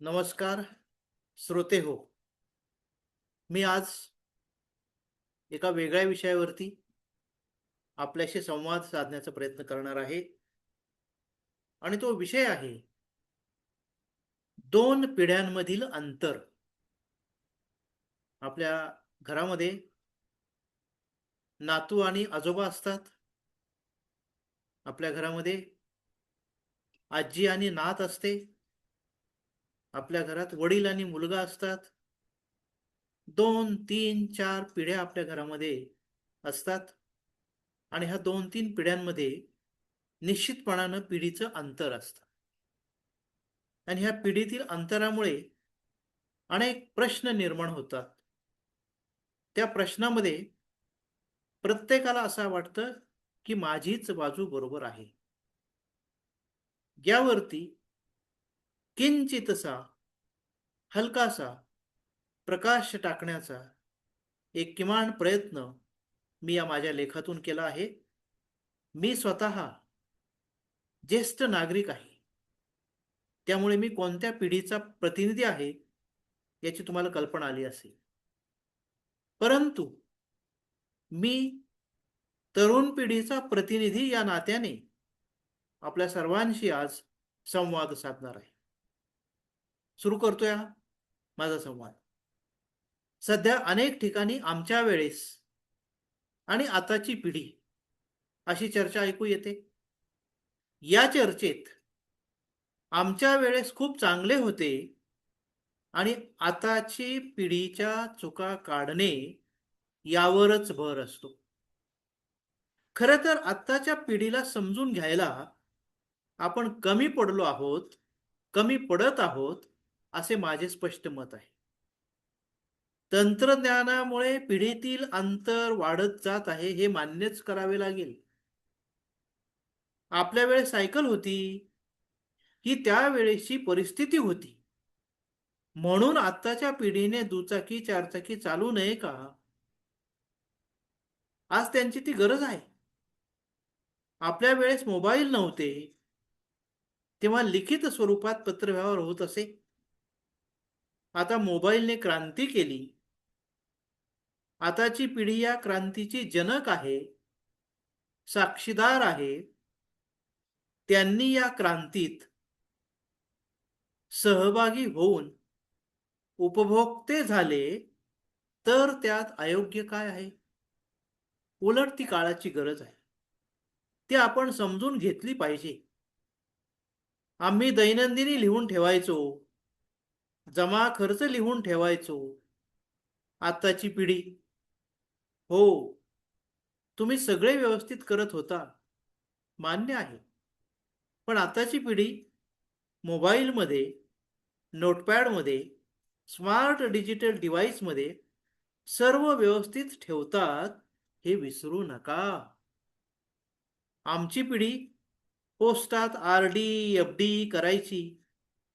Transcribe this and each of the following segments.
नमस्कार श्रोते हो. मी आज एका वेगळ्या विषयावरती आपल्याशी संवाद साधण्याचा प्रयत्न करणार आहे आणि तो विषय आहे दोन पिढ्यांमधील अंतर. आपल्या घरामध्ये नातू आणि आजोबा असतात. आपल्या घरामध्ये आजी आणि नात असते. आपल्या घरात वडील आणि मुलगा असतात. 2, 3, 4 पिढ्या आपल्या घरामध्ये असतात आणि ह्या 2-3 पिढ्यांमध्ये निश्चितपणानं पिढीचं अंतर असतं. आणि ह्या पिढीतील अंतरामुळे अनेक प्रश्न निर्माण होतात. त्या प्रश्नामध्ये प्रत्येकाला असं वाटतं, की माझीच बाजू बरोबर आहे. यावरती किंचितसा, हलकासा प्रकाश टाकण्याचा एक किमान प्रयत्न मी या माझ्या लेखातून केला आहे. मी स्वतः ज्येष्ठ नागरिक आहे. त्यामुळे मी कोणत्या पिढीचा प्रतिनिधी आहे, याची तुम्हाला कल्पना आली असेल. परंतु मी तरुण पिढीचा प्रतिनिधी या नात्याने आपल्या सर्वांशी आज संवाद साधणार आहे. सुरू करतोय हा माझा संवाद. सध्या अनेक ठिकाणी आमच्या वेळेस आणि आताची पिढी अशी चर्चा ऐकू येते. या चर्चेत आमच्या वेळेस खूप चांगले होते आणि आताची पिढीच्या चुका काढणे यावरच भर असतो. खरं तर आत्ताच्या पिढीला समजून घ्यायला आपण कमी पडलो आहोत, कमी पडत आहोत, असे माझे स्पष्ट मत आहे. तंत्रज्ञानामुळे पिढीतील अंतर वाढत जात आहे, हे मान्यच करावे लागेल. आपल्या वेळेस सायकल होती, ही त्यावेळेची परिस्थिती होती. म्हणून आत्ताच्या पिढीने दुचाकी, चारचाकी चालू नये का? आज त्यांची ती गरज आहे. आपल्या वेळेस मोबाईल नव्हते, तेव्हा लिखित स्वरूपात पत्रव्यवहार होत असे. आता मोबाईलने क्रांती केली. आताची पिढी या क्रांतीची जनक आहे, साक्षीदार आहे. त्यांनी या क्रांतीत सहभागी होऊन उपभोक्ते झाले, तर त्यात अयोग्य काय आहे? उलट ती काळाची गरज आहे. ती आपण समजून घेतली पाहिजे. आम्ही दैनंदिनी लिहून ठेवायचो, जमा खर्च लिहून ठेवायचो. आताची पिढी, हो, तुम्ही सगळे व्यवस्थित करत होता, मान्य आहे. पण आताची पिढी मोबाईलमध्ये, नोटपॅडमध्ये, स्मार्ट डिजिटल डिव्हाइसमध्ये सर्व व्यवस्थित ठेवतात, हे विसरू नका. आमची पिढी पोस्टात आर-डी, एफ-डी करायची,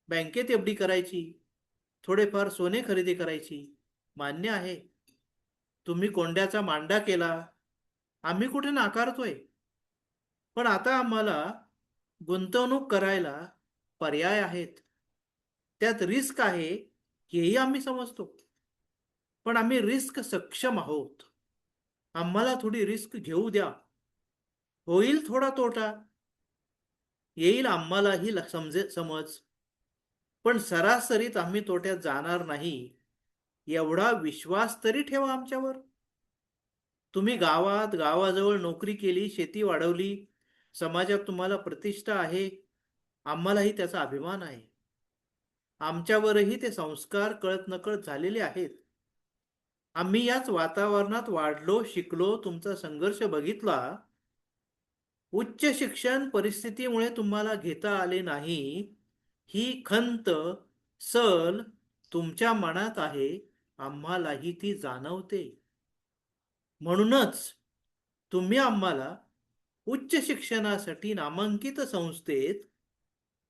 बँकेत एफ-डी करायची, थोडेफार सोने खरेदी करायची. मान्य आहे. तुम्ही कोंड्याचा मांडा केला, आम्ही कुठे नाकारतोय. पण आता आम्हाला गुंतवणूक करायला पर्याय आहेत. त्यात रिस्क आहे, हेही आम्ही समजतो. पण आम्ही रिस्क सक्षम आहोत. आम्हाला थोडी रिस्क घेऊ द्या. होईल थोडा तोटा, येईल आम्हालाही समज. पण सरासरीत आम्ही तोट्यात जाणार नाही, एवढा विश्वास तरी ठेवा आमच्यावर. तुम्ही गावाजवळ नोकरी केली, शेती वाढवली, समाजात तुम्हाला प्रतिष्ठा आहे, आम्हालाही त्याचा अभिमान आहे. आमच्यावरही ते संस्कार कळत-नकळत झालेले आहेत. आम्ही याच वातावरणात वाढलो, शिकलो, तुमचा संघर्ष बघितला. उच्च शिक्षण परिस्थितीमुळे तुम्हाला घेता आले नाही, ही खंत, सल तुमच्या मनात आहे, आम्हालाही ती जाणवते. म्हणूनच तुम्ही आम्हाला उच्च शिक्षणासाठी नामांकित संस्थेत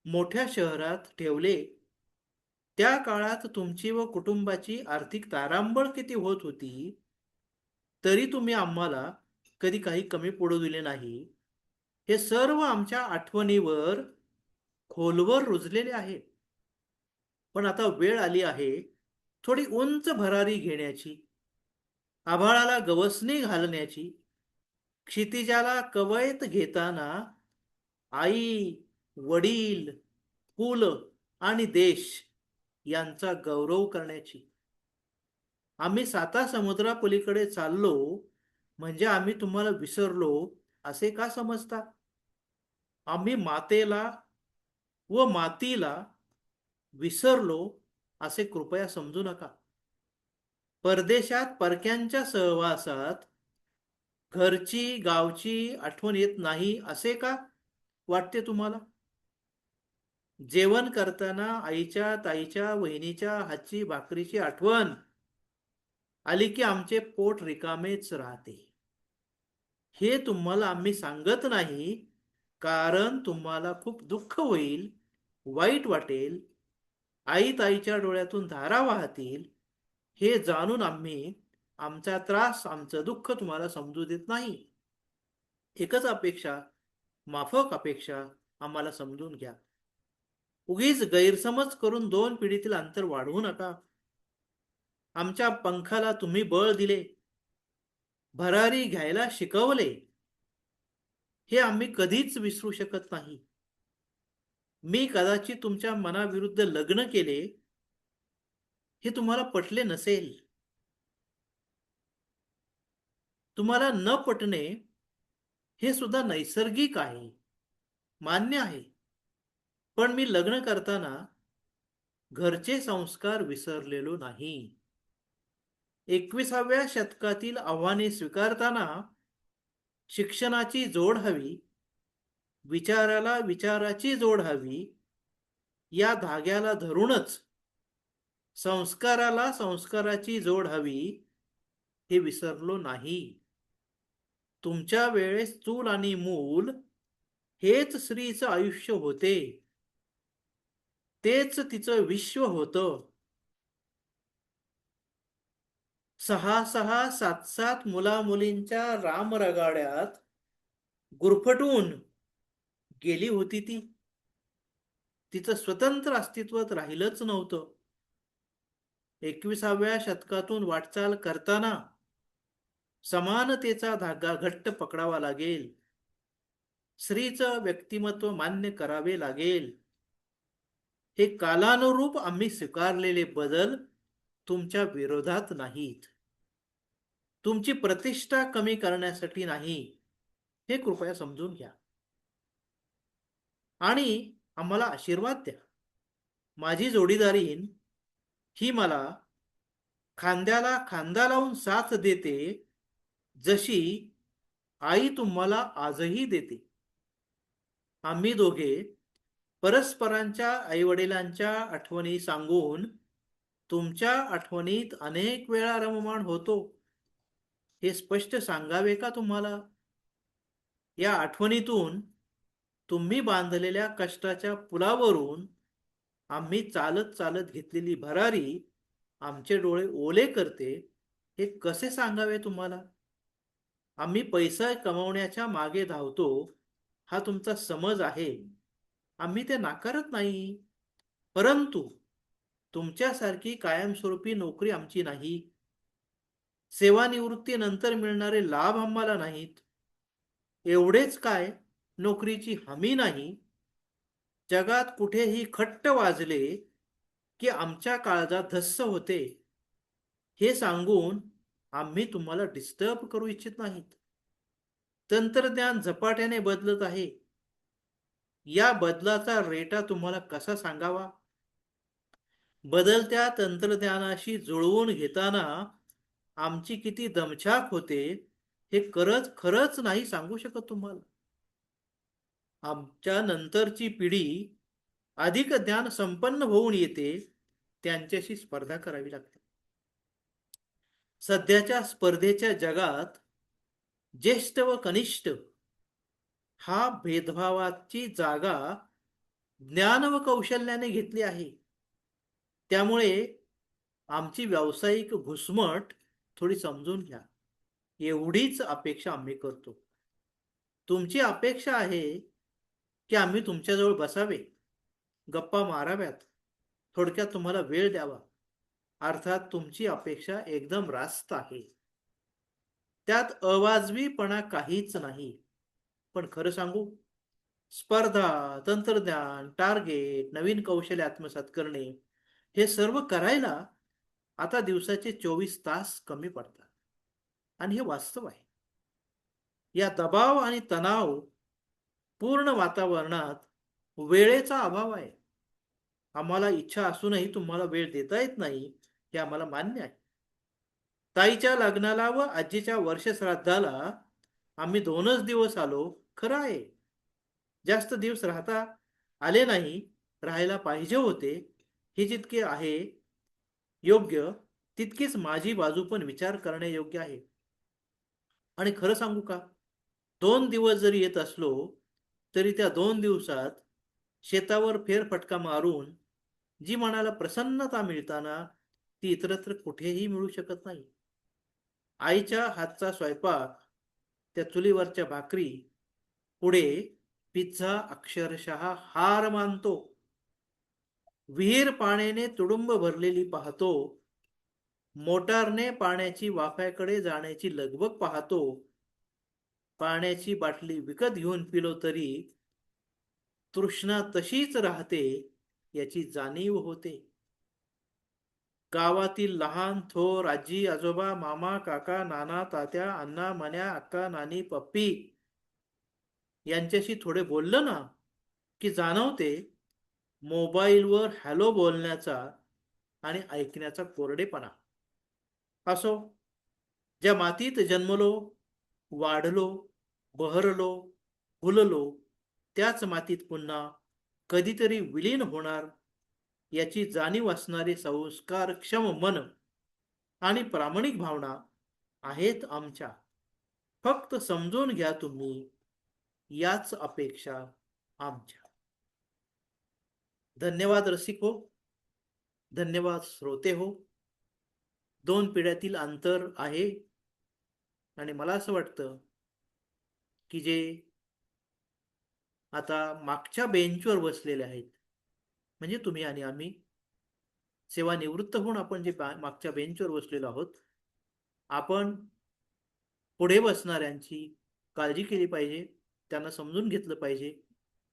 मोठ्या शहरात ठेवले. त्या काळात तुमची व कुटुंबाची आर्थिक तारांबळ किती होत होती, तरी तुम्ही आम्हाला कधी काही कमी पडू दिले नाही. हे सर्व आमच्या आठवणीवर खोलवर रुजलेले आहे. पण आता वेळ आली आहे थोडी उंच भरारी घेण्याची, आभाळाला गवसणी घालण्याची. क्षितिजाला कवयत घेताना आई, वडील, कुल आणि देश यांचा गौरव करण्याची. आम्ही साता समुद्रापलीकडे चाललो म्हणजे आम्ही तुम्हाला विसरलो असे का समजता? आम्ही मातेला व मातीला विसरलो असे कृपया समजू नका. परदेशात परक्यांच्या सहवासात घरची गावची आठवण येत नाही असे का वाटते तुम्हाला? जेवण करताना आईच्या, ताईच्या, वहिनीच्या हातची भाकरीची आठवण आली की आमचे पोट रिकामेच राहते. हे तुम्हाला आम्ही सांगत नाही कारण तुम्हाला खूप दुःख होईल, वाईट वाटेल, आई ताईच्या डोळ्यातून धारा वाहतील. हे जाणून आम्ही आमचा त्रास, आमचं दुःख तुम्हाला समजू देत नाही. एकच अपेक्षा, माफक अपेक्षा, आम्हाला समजून घ्या. उगीच गैरसमज करून दोन पिढीतील अंतर वाढवू नका. आमच्या पंखाला तुम्ही बळ दिले, भरारी घ्यायला शिकवले, हे आम्ही कधीच विसरू शकत नाही. मी कदाचित तुमच्या मनाविरुद्ध लग्न केले, हे तुम्हाला पटले नसेल. तुम्हाला न पटणे हे सुद्धा नैसर्गिक आहे, मान्य आहे. पण मी लग्न करताना घरचे संस्कार विसरलेलो नाही. 21व्या शतकातील आव्हाने स्वीकारताना शिक्षणाची जोड हवी, विचाराला विचाराची जोड हवी. या धाग्याला धरूनच संस्काराला संस्काराची जोड हवी, हे विसरलो नाही. तुमच्या वेळेस चूल आणि मूल हेच स्त्रीचं आयुष्य होते, तेच तिचं विश्व होतं. 6-6, 7-7 मुला-मुलींच्या रामरगाड्यात गुरफटून गेली होती ती. तिचं स्वतंत्र अस्तित्वात राहिलंच नव्हतं. 21व्या शतकातून वाटचाल करताना समानतेचा धागा घट्ट पकडावा लागेल. स्त्रीचं व्यक्तिमत्व मान्य करावे लागेल. हे कालानुरूप आम्ही स्वीकारलेले बदल तुमच्या विरोधात नाहीत, तुमची प्रतिष्ठा कमी करण्यासाठी नाही, हे कृपया समजून घ्या. आणि आम्हाला आशीर्वाद द्या. माझी जोडीदारीन ही मला खांद्याला खांदा लावून साथ देते, जशी आई तुम्हाला आजही देते. आम्ही दोघे परस्परांच्या आईवडिलांच्या आठवणी सांगून तुमच्या आठवणीत अनेक वेळा रममाण होतो, हे स्पष्ट सांगावे का तुम्हाला? या आठवणीतून तुम्ही बांधलेल्या कष्टाच्या पुलावरून आम्ही चालत चालत घेतलेली भरारी आमचे डोळे ओले करते, हे कसे सांगावे तुम्हाला? आम्ही पैसा कमवण्याच्या मागे धावतो, हा तुमचा समज आहे, आम्ही ते नाकारत नाही. परंतु तुमच्यासारखी कायमस्वरूपी नोकरी आमची नाही. सेवानिवृत्तीनंतर मिळणारे लाभ आम्हाला नाहीत. एवढेच काय, नोकरीची हमी नाही. जगात कुठेही खट्ट वाजले की आमच्या काळजात धस्स होते, हे सांगून आम्ही तुम्हाला डिस्टर्ब करू इच्छित नाहीत. तंत्रज्ञान झपाट्याने बदलत आहे. या बदलाचा रेटा तुम्हाला कसा सांगावा? बदलत्या तंत्रज्ञानाशी जुळवून घेताना आमची किती दमछाक होते, हे खरंच नाही सांगू शकत तुम्हाला. आमच्या नंतरची पिढी अधिक ज्ञान संपन्न होऊन येते, त्यांच्याशी स्पर्धा करावी लागते. सध्याच्या स्पर्धेच्या जगात ज्येष्ठ व कनिष्ठ हा भेदभावाची जागा ज्ञान व कौशल्याने घेतली आहे. त्यामुळे आमची व्यावसायिक घुसमट थोडी समजून घ्या, एवढीच अपेक्षा आम्ही करतो. तुमची अपेक्षा आहे की आम्ही तुमच्याजवळ बसावे, गप्पा माराव्यात, थोडक्यात तुम्हाला वेळ द्यावा. अर्थात तुमची अपेक्षा एकदम रास्त आहे. त्यात अवाजवीपणा काहीच नाही. पण खरं सांगू, स्पर्धा, तंत्रज्ञान, टार्गेट, नवीन कौशल्य आत्मसात करणे हे सर्व करायला आता दिवसाचे 24 तास कमी पडतात. आणि हे वास्तव आहे. या दबाव आणि तणाव पूर्ण वातावरणात वेळेचा अभाव आहे. आम्हाला इच्छा असूनही तुम्हाला वेळ देता येत नाही, हे आम्हाला मान्य आहे. ताईच्या लग्नाला व आजीच्या वर्षश्राद्धाला आम्ही 2च दिवस आलो, खरं आहे. जास्त दिवस राहता आले नाही, राहायला पाहिजे होते. हे जितके आहे योग्य, तितकीच माझी बाजू पण विचार करणे योग्य आहे. आणि खरं सांगू का, 2 दिवस जरी येत असलो तरी त्या 2 दिवसात शेतावर फेरफटका मारून जी मनाला प्रसन्नता मिळताना ती इतरत्र कुठेही मिळू शकत नाही. आईच्या हातचा स्वयंपाक, त्या चुलीवरच्या भाकरी पुढे पिझ्झा अक्षरशः हार मानतो. विहीर पाण्याने तुडुंब भरलेली पाहतो, मोटारने पाण्याची वाफ्याकडे जाण्याची लगबग पाहतो. पाण्याची बाटली विकत घेऊन पिलो तरी तृष्णा तशीच राहते, याची जाणीव होते. गावातील लहान थोर आजी आजोबा मामा काका नाना तात्या अण्णा मन्या अक्का नानी पप्पी यांच्याशी थोडे बोललं ना, की जाणवते मोबाईलवर हॅलो बोलण्याचा आणि ऐकण्याचा कोरडेपणा. असो, ज्या मातीत जन्मलो, वाढलो, बहरलो, फुललो, त्याच मातीत पुन्हा कधीतरी विलीन होणार याची जाणीव असणारे संस्कारक्षम मन आणि प्रामाणिक भावना आहेत आमच्या. फक्त समजून घ्या तुम्ही, याच अपेक्षा आमच्या. धन्यवाद रसिक हो, धन्यवाद श्रोते हो. 2 पिढ्यातील अंतर आहे आणि मला असं वाटतं की जे आता मागच्या बेंचवर बसलेले आहेत, म्हणजे तुम्ही आणि आम्ही, सेवानिवृत्त होऊन आपण जे मागच्या बेंचवर बसलेलो आहोत, आपण पुढे बसणाऱ्यांची काळजी केली पाहिजे, त्यांना समजून घेतलं पाहिजे,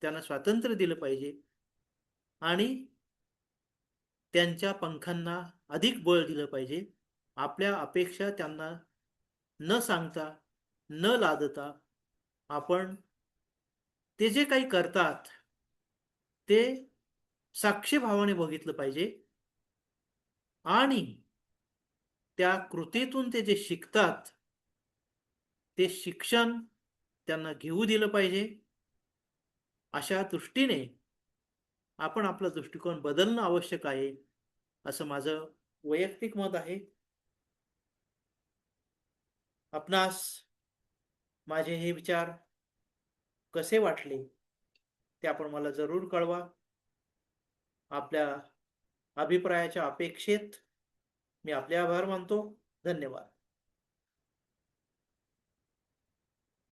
त्यांना स्वातंत्र्य दिलं पाहिजे आणि त्यांच्या पंखांना अधिक बळ दिलं पाहिजे. आपल्या अपेक्षा त्यांना न सांगता, न लादता आपण ते जे काही करतात ते साक्षीभावाने बघितलं पाहिजे आणि त्या कृतीतून ते जे शिकतात ते शिक्षण त्यांना घेऊ दिलं पाहिजे. अशा दृष्टीने आपण आपला दृष्टिकोन बदलणं आवश्यक आहे, असं माझं वैयक्तिक मत आहे. आपणास माझे हे विचार कसे वाटले ते आपण मला जरूर कळवा. आपल्या अभिप्रायाच्या अपेक्षेत मी आपले आभार मानतो. धन्यवाद.